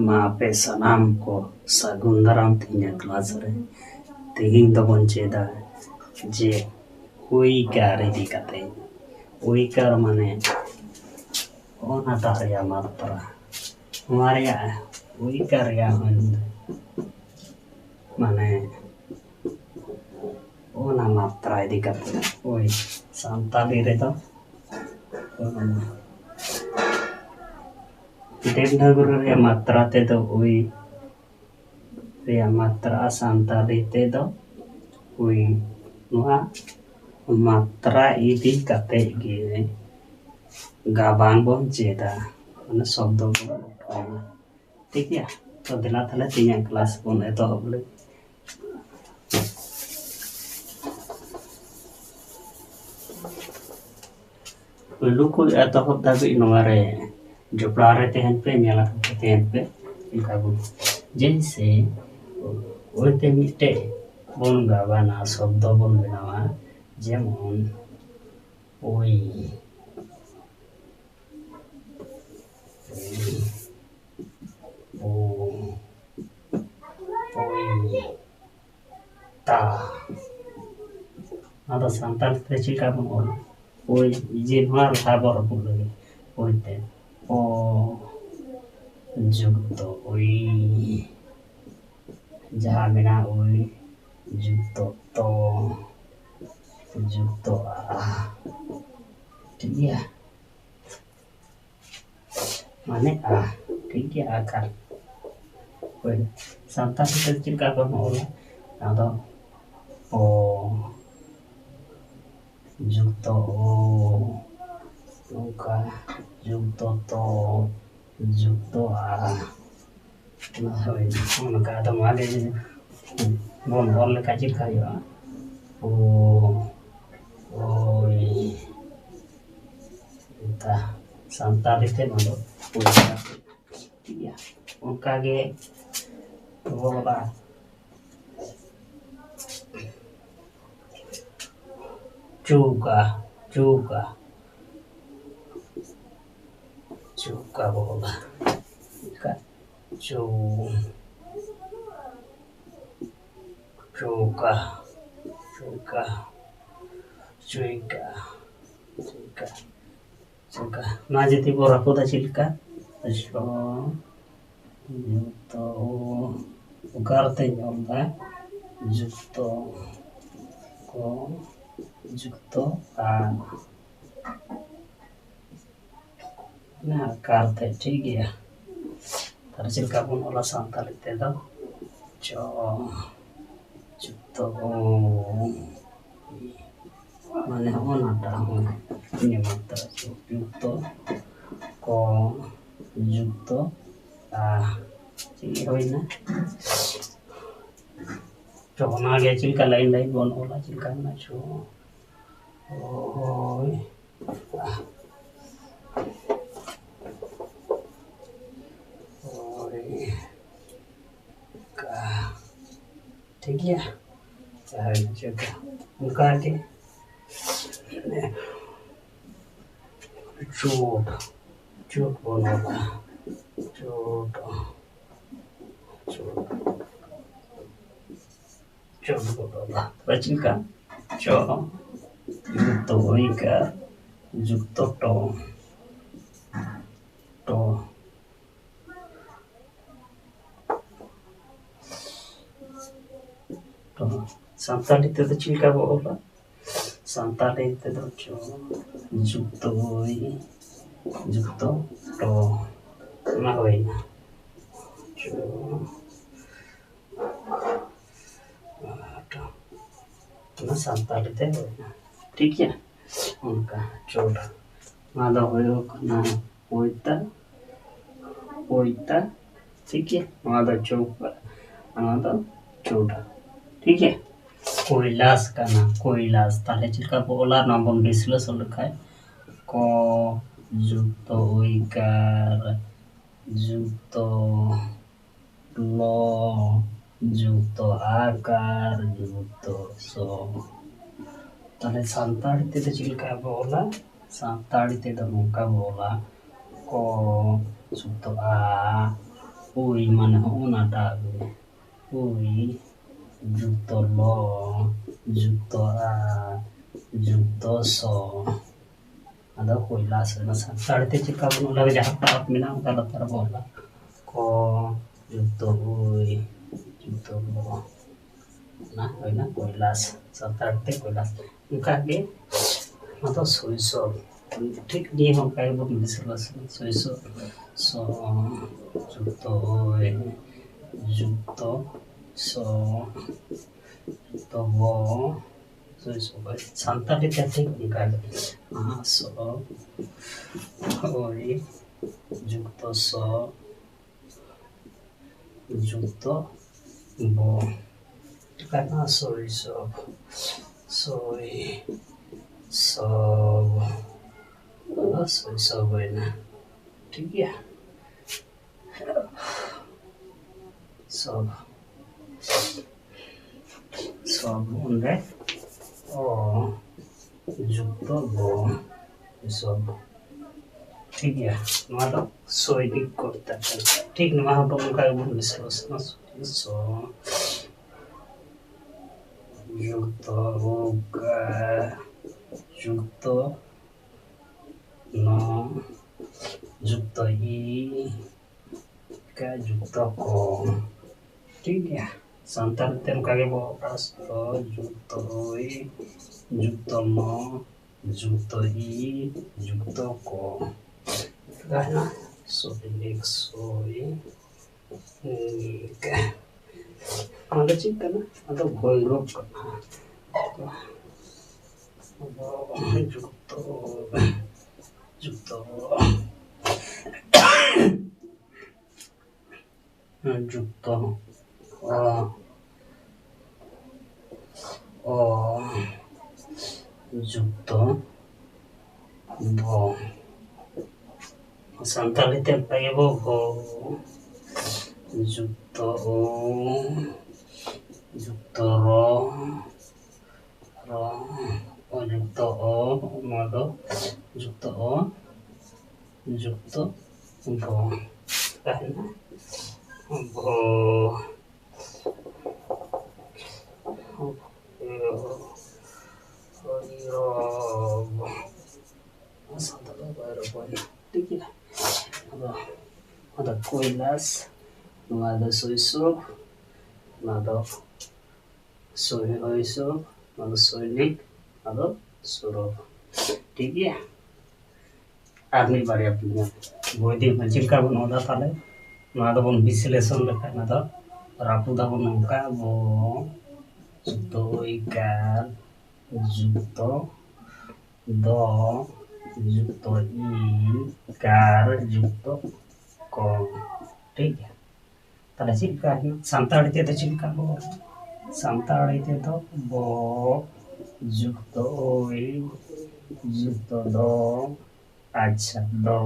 मापे सनाम को सागुन दाराम तीन क्लास रे तेहिं दबन चेदा जे उइकार इदी कते उइकार माने ओना तारिया मात्रा हमारे उइकार या माने ओना मात्रा इदी कते ओइ सांताली रे तो देवनागरी रे मात्रा ते तो उइ रे मात्रा सांताली ते तो उइ नुआ मात्रा इदी कते गे गाबान बोन चेदा माने शब्द बोन ठीक है। तो दिला थाले तीन क्लास बोन एतहब ले पहलू को एतहब धाबी नोआ रे जोपड़ा रे तेहन पे मेला तेहन पे इनका बु जैसे ओइते मिटे बोन गाबाना शब्द बोन बनावा जेमन ओइ ता ada santal te chika bon ol oi je mar habor bulu oite o jugto oi jaha mena oi jugto a ठीक है माने आ ठीक है आकार कोई santal te chika bon ol ada o jugto o nungka jugto to jugto a nah hoi nungka ada male bon bon le kajil kayo o oi ta santali te mando puja iya उनका के वो बाबा चूका चूका चूका बोला का चू चूका चूका चूका चूका चूका ना जति बोरा पोदा चिलका तो तो उकारते होगा जुतो को जुतो आ ना करते ठीक है तरसिल का पुन ओला सांताली ते दो जो जुतो माने ओना टा ini matra जुतो को जुतो आ चीज होई ना चोना गे चिलका लाइन लाइन बोन ओला चिलका ना छो ओय ओय का ठीक है चाहे जगह उनका के चोट चोट बोनोला चोट चोट चोट बोनोला बचिका चो जुतो इका जुतो टो टो टो सांताली ते चिलका बोला सांताली ते तो चो जुतो जुतो टो ना होई ना चो ना सांताली ते होई ना ठीक है उनका चोट मादा होयो ना ओइता ओइता ठीक है मादा चौका मादा चोटा ठीक है कोइलास का ना कोइलास ताले चिलका बोला ना बन बिस्लो सो लिखा है को जुतो उइकार जुतो लो जुतो आकार जुतो सो ताले सांताड़ी ते चिलका बोला सांताड़ी ते नौका बोला को जुतो आ Uy mana una tabe. Uy जुक्तो lo, जुक्तो a, जुक्तो so. Ada kuilas na sa tarte chika mo lagi jahat taap mina kala tar bola. Ko जुक्तो uy, जुक्तो lo. Na na kuilas sa tarte kuilas. Uka ke mato soiso. ठीक नहीं हो पाए वो मिसलस सोइसो सो जुक्तो uy, जुक्तो so to wo so santai ठीक निकाल so oi जुक्तो so जुक्तो bo karena soy soy so ना ठीक है सब उनके जुक्तो बो सब ठीक है मतलब सोई भी करता है ठीक ना वहाँ पर उनका वो मिसलोस सो जुक्तो होगा जुक्तो no जुक्तो ई का जुक्तो को ठीक है santar tem kage bo rasto जुक्तो ई जुक्तो no जुक्तो ई जुक्तो को karena soy soy का ada sih karena ada goyrok जुक्तो जुक्तो जुक्तो जुक्तो bo santali tempai bo जुक्तो जुक्तो ro जुक्तो modo जुक्तो जुक्तो bo karena bo ठीक है ada kuilas ada soiso ada soy oiso ada soynik ada suro ठीक है आदमी बारे अपने बोधी मजिल का बनोदा ताले ना तो बन विश्लेषण लेखा ना तो रापुदा बन नौका वो जुक्तो इकार जुक्तो दो जुक्तो ई कार जुक्तो को ठीक है ताले चिल्का सांताड़ी ते तो चिल्का बो सांताड़ी ते तो बो जुक्तो ई जुक्तो दो अच्छा दो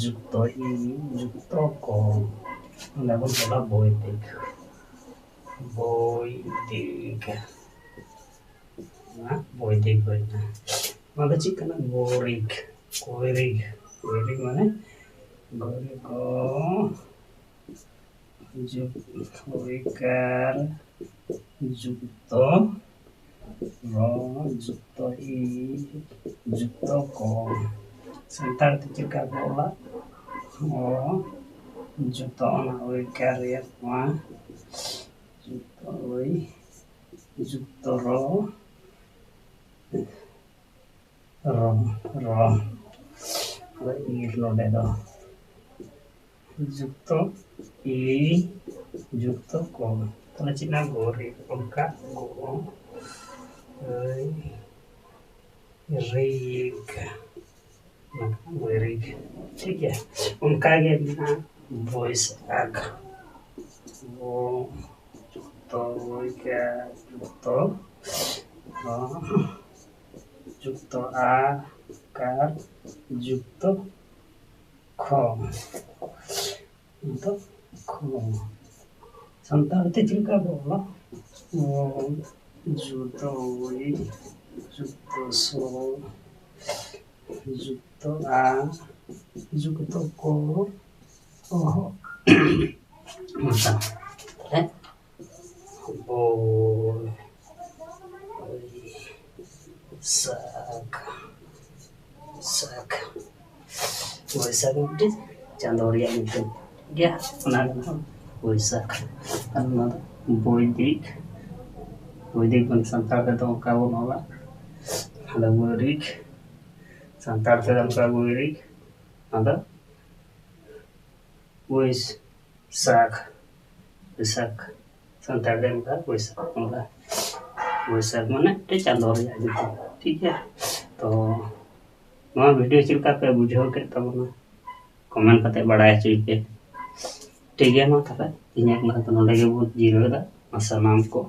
जुक्तो ई जुक्तो को लेवल बोला बोइतिक ना बोइतिक बोलना मतलब चिकन गोरिक गोरिक गोरिक माने गोरिक को जुक्तो इकार जुक्तो ro जुक्तो ई जुक्तो को संतार चिका बोला जुक्तो ना इकार या वहाँ जुक्तो ई जुक्तो ro node do जुक्तो ई जुक्तो को तो चिना गोरी उनका गो रिक ठीक है उनका ये बिना वॉइस आग वो जुक्तो क्या जुक्तो जुक्तो आ कार जुक्तो खो तो खो संतान ते चिंका बोला जुक्तो ई जुक्तो सो जुक्तो आ जुगतो को ओहो मता है ओ sak sak Waisak itu Chandoria itu ya pernah Waisak karena Boydik Boydik pun santar itu kau nolak ada Boydik santar sedang kau Boydik ada Waisak Waisak santar dan kau Waisak nolak Waisak mana itu Chandoria itu ठीक है तो नवा video Chilka पे बुझो के तब ना comment करते बड़ा चाहिए ठीक है मा तब इन्हें ना तो नोडे के बहुत जीरो दा सामान को